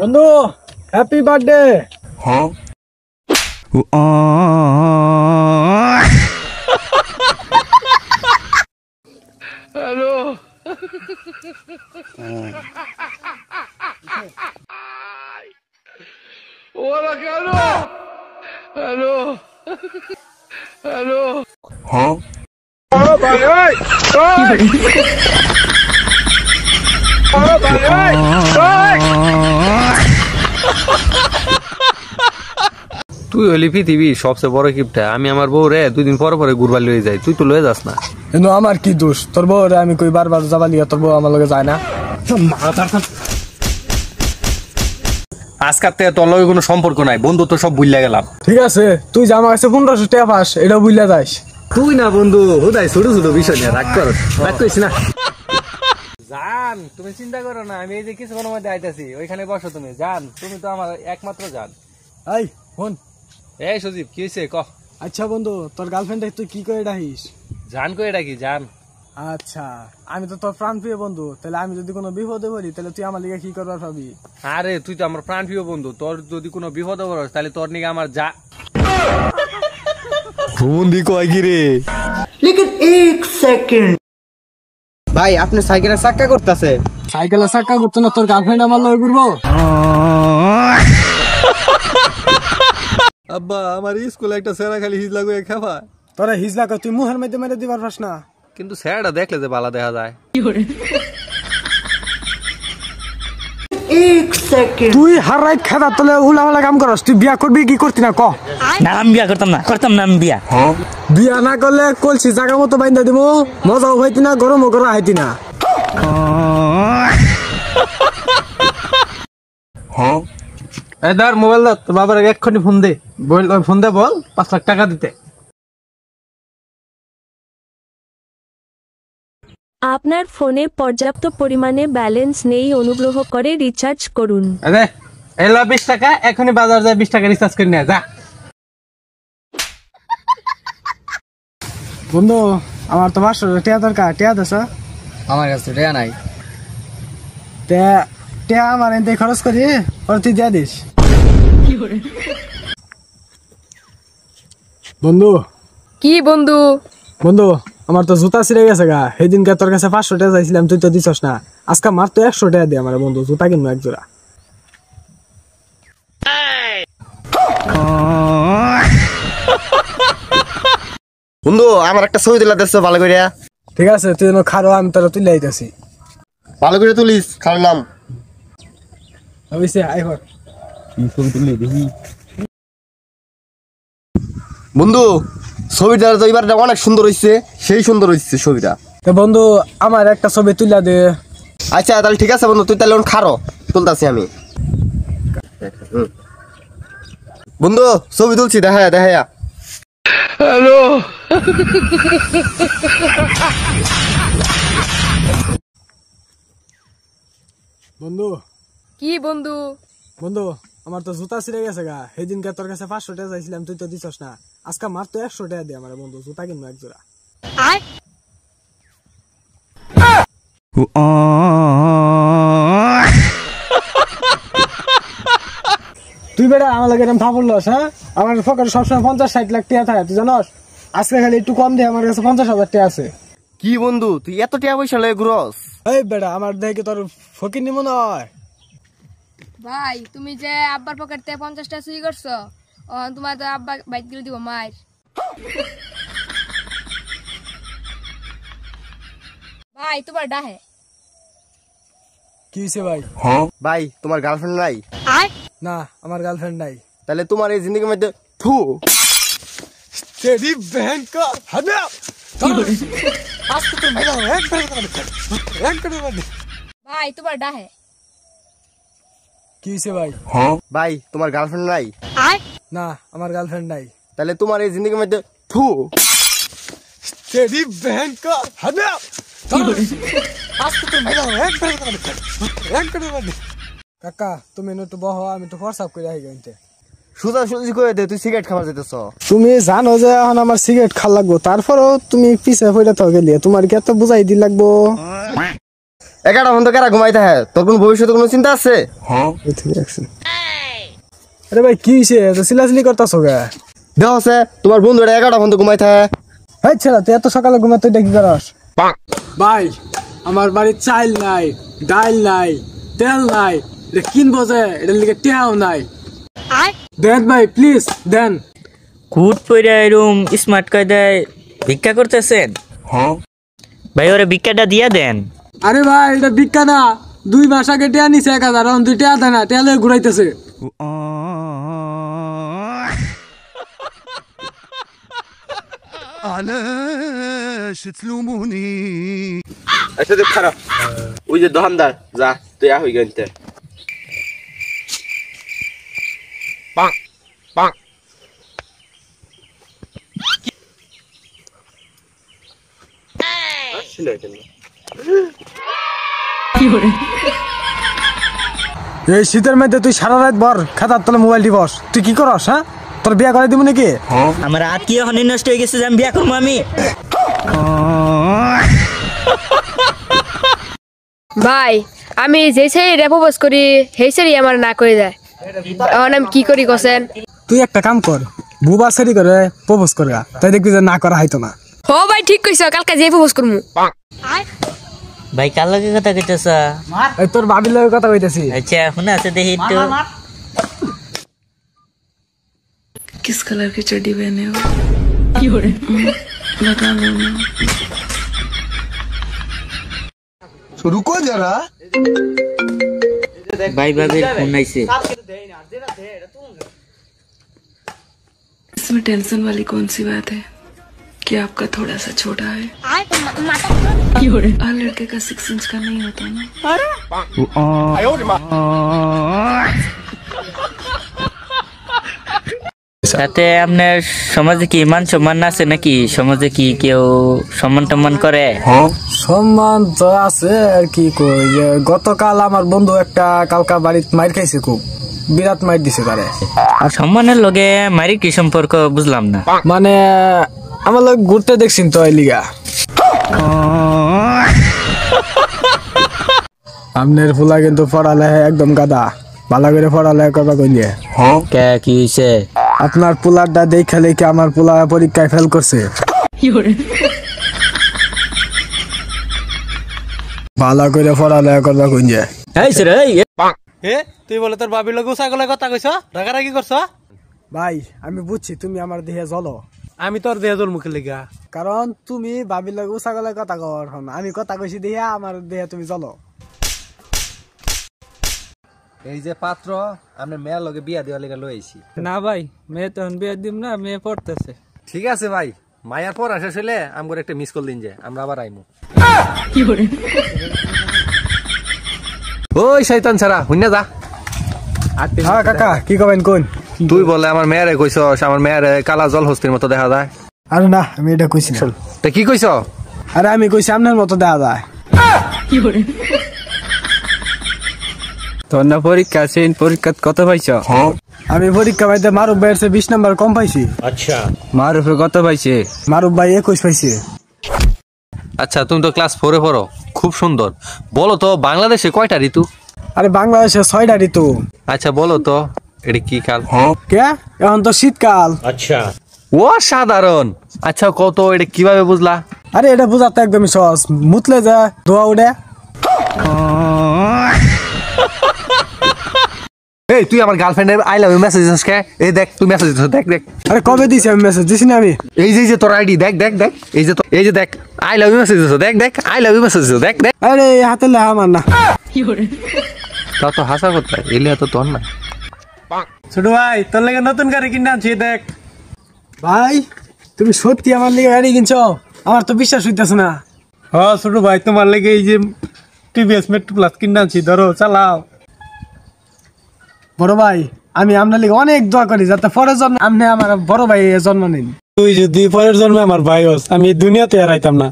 বন্ধু happy birthday. হ্যাঁ hello ওরা কেন হ্যালো হ্যালো হ্যাঁ ভাই ভাই তুই হলি পৃথিবীর সবচেয়ে বড় কিপটা। আমি আমার বউ রে 2 দিন পরে পরে ঘুরবার লয়ে যাই, তুই তো লয়ে যাস না। কিন্তু আমার কি দোষ? তোর বউ রে আমি কই বারবার যাবা লিয়া, তোর বউ আমার লগে যায় না। আজকাল থেকে তোর লগে কোনো সম্পর্ক নাই, বন্ধু তো সব ভুইলা গেলাম। ঠিক আছে, তুই যে আমার কাছে 1500 টাকা পাস এটাও বুঝলা যাস। তুই না বন্ধু হুদাই ছোট ছোট বিষয় নিয়ে রাগ করিস না। জান তুমি চিন্তা করো না, আমি এই যে কিছুক্ষণের মধ্যে আইতাছি, ওইখানে বসো তুমি। জান তুমি তো আমার একমাত্র জান। এই ফোন। এই সজীব কি হয়েছে ক। আচ্ছা বন্ধু, তোর গার্লফ্রেন্ড তুই কি করে ডাকিস? জান কই এটা কি জান? আচ্ছা, আমি তো তোর প্রাণ প্রিয় বন্ধু, তাহলে আমি যদি কোনো বিপদে পড়ি তাহলে তুই আমার লিগে কি করবার ভাবি? আরে তুই তো আমার প্রাণ প্রিয় বন্ধু, তোর যদি কোনো বিপদে পড়স তাহলে তোর নিগে আমার যা বন্ধু কয় কি রে? लेकिन एक सेकंड ভাই আপনি সাইকেলের চাক্কা করতেছে? সাইকেলের চাক্কা করতো না, তোর গার্লফ্রেন্ড আমার লগে ঘুরবো? আব্বা আমার স্কুলে একটা সেরা খালি হিজলা করে খাবা। তোরা হিজলা কর, তুই মুহের মধ্যে মেরে দিবার পাস না। কিন্তু স্যারটা দেখলে যে বালা দেখা যায়। एक सेकंड তুই হার রাইত খেদা তোলে উলাওয়ালা কাম করস, তুই বিয়া করবি কি করতি না ক? না আমি বিয়া করতাম না আমি বিয়া। বিয়া না করলে কলসি জায়গা মতো বাইন্দা দিব, মজাও হইতি না গরমও করা হইতি না। হ্যাঁ এই ধর মোবাইল ধর, তোর বাবার এক্ষুনি ফোন দে, ফোন দে বল 5 লাখ টাকা দিতে। আপনার ফোনে পর্যাপ্ত পরিমাণে ব্যালেন্স নেই, অনুগ্রহ করে রিচার্জ করুন। আরে এলো 20 টাকা, এখনই বাজার যায় 20 টাকা রিচার্জ করে নিয়ে যা। বন্ধু আমার তো 500 টাকা দরকার, টাকা দেছ? আমার কাছে টাকা নাই। টাকা আমার এতে খরচ করি, পরে তুই দিয়ে দিস। বন্ধু কি বন্ধু? বন্ধু আমার তো জুতা ছিঁড়ে গেছে গা, সেদিনকে তোর কাছে 500 টাকা চাইছিলাম, তুই তো দিছস না। আজকে মার তো 100 টাকা দে আমার বন্ধু, জুতা কিনবো এক জোড়া। বন্ধু আমার একটা ছবি তুলে দিচ্ছ ভালো করে। ঠিক আছে, তুই খারো, আমি তোরা তুলে আইতাছি। ভালো করে তুলিস, খারাপ অবশ্যই আই হর। বন্ধু ছবিটা তো এবার অনেক সুন্দর হইছে, সেই সুন্দর হইছে ছবিটা। তো বন্ধু আমার একটা ছবি তুলে দে। আচ্ছা তাহলে ঠিক আছে বন্ধু, তুই তাহলে খারো, তুলতাছি আমি। বন্ধু ছবি তুলছি, দেখা হ্যালো বন্ধু কি বন্ধু? বন্ধু আমার তো জুতা ছিঁড়ে গেছে গা, সেদিনকে তোর কাছে 500 টাকা চাইছিলাম, তুই তো দিছস না। আজকে মার তো 100 টাকা দে আমার বন্ধু, জুতা কিনবো এক জোড়া। তুই বেটা আমার লাগে এরকম ফাপড় লস? হ্যাঁ, আমার পকেটে সবসময় 50-60 লাখ টাকা থাকে, তুই জানস? আজকে খালি একটু কম দিয়ে আমার কাছে 50,000 টাকা আছে। কি বন্ধু তুই এত টাকা পয়সা লাগে ঘুরস? এই বেটা আমার দেখে তোর ফকির নিমন হয়। ভাই তুমি যে আব্বার পকেট থেকে 50 টাকা চুরি করছো, তোমার তো আব্বা বাইক গিলে দিব মায়ের। ভাই তোমার ডাহে কি হয়েছে ভাই? ভাই তোমার গার্লফ্রেন্ড নাই? না আমার গার্লফ্রেন্ড নাই। তাহলে তোমার এই জিন্দগির মধ্যে থু তেরি বহন কা হাদা আজকে তো মেলা এক করে ভাই তোমার ডাহে কি হয়েছে ভাই? ভাই তোমার গার্লফ্রেন্ড নাই? না আমার গার্লফ্রেন্ড নাই। তাহলে তোমার এই জিন্দগির মধ্যে থু তেরি বহন কা হাদা আজকে তো মেলা এক করে কাকা তুমি একটু বহো, আমি একটু হোয়াটসঅ্যাপ করে আই গেছে। সুজা সুজি করে দে, তুই সিগারেট খাওয়া যেতেছ। তুমি জানো যে এখন আমার সিগারেট খাওয়া লাগবো, তারপরেও তুমি পিছে পড়ে তো গেলি, তোমার কি এত বুঝাই দি লাগবো? 11টা পর্যন্ত কেরা ঘুমাইতে হ্যাঁ তোর কোন ভবিষ্যতে কোনো চিন্তা আছে? হ্যাঁ আরে ভাই কি হইছে এত সিলাসিলি করতাছো গে? দেখো সে তোমার বন্ধুটা 11টা পর্যন্ত ঘুমাইতে হ্যাঁ। এই ছেলে তুই এত সকালে ঘুমাতে এটা কি করস? ভাই আমার বাড়ির চাল নাই, ডাল নাই, তেল নাই, এটা কিনবো যে এটার লিগে টেহাও নাই। দেন ভাই প্লিজ দেন। কুট পইরা এরম স্মার্ট কায়দায় ভিক্ষা করতেছেন? হ্যাঁ ভাই ওরে ভিক্ষাটা দিয়া দেন। আরে ভাই এটা ভিক্ষা না, 2 মাস আগে টেয়া নিছে 1000, এখন তুই টেয়া দেয় না, টেয়া লয়ে ঘুরাইতেছে। আচ্ছা দেখ খারাপ ওই যে দোকানদার যা তুই আ হই গেনতে পাং পাং এই শীতের মধ্যে তুই সারা রাত ভর খাতার তলে মোবাইল টিপস, তুই কি করস? হ্যাঁ তোর বিয়া করে দিব নাকি? আমার আত্মীয় হনি নষ্ট হয়ে গেছে যে আমি বিয়া করবো আমি। ভাই আমি যে ছেলে প্রপোজ করি সেই ছেলে আমার না করে দেয়, এখন আমি কি করি কোসেন? তুই একটা কাম কর, বুবা সেরি করে প্রপোজ করগা, তাই দেখবি যে না করা হয়তো না। ও ভাই ঠিক কইছ, কালকে যে প্রপোজ করমু। ভাই কার লগে কথা কইতেছ? এই তোর ভাবির লগে কথা কইতেছি। আচ্ছা শুনে আছে দেখি একটু। किस कलर की चड्डी पहने हो? लगा लो ना। रुको जरा ভাই ভাবির ফোন আইছে। इसमें टेंशन वाली कौन सी बात है कि आपका थोड़ा सा छोटा है? हर लड़के का 6 इंच का नहीं होता ना। তাতে আপনার সমাজে কি মান সম্মান আছে নাকি? সমাজে কি কেউ সম্মান টম্মান করে? সম্মান তো আছে আর কি কই, গতকাল আমার বন্ধু একটা কালকা বাড়িতে মাইর খাইছে, খুব বিরাট মাইর দিছে তারে। আর সম্মানের লগে মারি কি সম্পর্ক বুঝলাম না। মানে আমার লোক ঘুরতে দেখছিন তো এই লিগা। আপনার ফুলা কিন্তু পড়ালেখা একদম গাদা, ভালো করে পড়ালেখা করবা কইলে। কে কি হইছে? আপনার পোলারটা দেখে লেখে আমার পোলা পরীক্ষায় ফেল করছে। ভালো করে পড়ালেখা করবা কইলে। তুই বলে তোর বাবির লোক ছাগলের কথা কইছ, রাগারাগি করছ? ভাই আমি বুঝছি তুমি আমার দেহে জ্বলো, আমি তোর দেহ জল মুখে লেগা, কারণ তুমি ভাবির লোক ছাগলের কথা কর, আমি কথা কইছি দেহে আমার দেহে তুমি জ্বলো। এই যে পাত্র আমরা মেয়ের লগে বিয়া দেওয়ার লেগে লই আইছি। না ভাই মেয়ে তখন বিয়া দিম না, মেয়ে পড়তেছে। ঠিক আছে ভাই, মায়ার পর শেষ হইলে আমগর একটা মিস কল দিন যে আমরা আবার আইমু। ওই শয়তান ছাড়া হুইনা যা। হ্যাঁ কাকা কি কবেন কোন? তুই বলে আমার মেয়েরে কইছস আমার মেয়েরে কালা জল হস্তির মতো দেখা যায়। আরে না আমি এটা কইছি না। তা কি কইছ? আরে আমি কইছি আপনার মতো দেখা যায়। তোর না পরীক্ষা আছে, পরীক্ষা কত পাইছ? আমি পরীক্ষা পাইতে মারুফ ভাইয়ের 20 নাম্বার কম পাইছি। আচ্ছা মারুফে কত পাইছে? মারুফ ভাই 21 পাইছে। আচ্ছা তুমি তো ক্লাস 4 এ পড়ো, খুব সুন্দর। বলো তো বাংলাদেশে কয়টা ঋতু? আরে বাংলাদেশে 6টা ঋতু। আচ্ছা বলো তো এটা কি কাল? কে এখন তো শীতকাল। আচ্ছা ও সাধারণ। আচ্ছা কত এটা কিভাবে বুঝলা? আরে এটা বুঝাতে একদমই সহজ, মুতলে যা ধোয়া উড়ে। এই তুই আমার গার্লফ্রেন্ডের আই লাভ ইউ মেসেজ দিছস কে? এই দেখ তুই মেসেজ দিছস, দেখ দেখ। আরে কবে দিছি আমি মেসেজ? দিছি না আমি। এই যে তোর আইডি দেখ দেখ দেখ, এই যে দেখ আই লাভ ইউ মেসেজ দিছস, দেখ দেখ আই লাভ ইউ মেসেজ দিছস, দেখ দেখ। আরে হাতে লেখা আমার না। তা তো হাসা কথা, এলে তো তোর না। ছোট ভাই তোর লাগে নতুন গাড়ি কিনে আনছি, দেখ। ভাই তুমি সত্যি আমার লাগে গাড়ি কিনছো? আমার তো বিশ্বাস হইতেছে না। হ্যাঁ ছোট ভাই তোমার লাগে এই যে টিভিএস মেট্রো প্লাস কিনে আনছি, ধরো চালাও। বড় ভাই আমি আপনার লাগে অনেক দোয়া করি যাতে পরের জন্মে আপনি আমার বড় ভাই জন্ম নিন। তুই যদি পরের জন্মে আমার ভাই হস আমি দুনিয়াতে আর আইতাম না।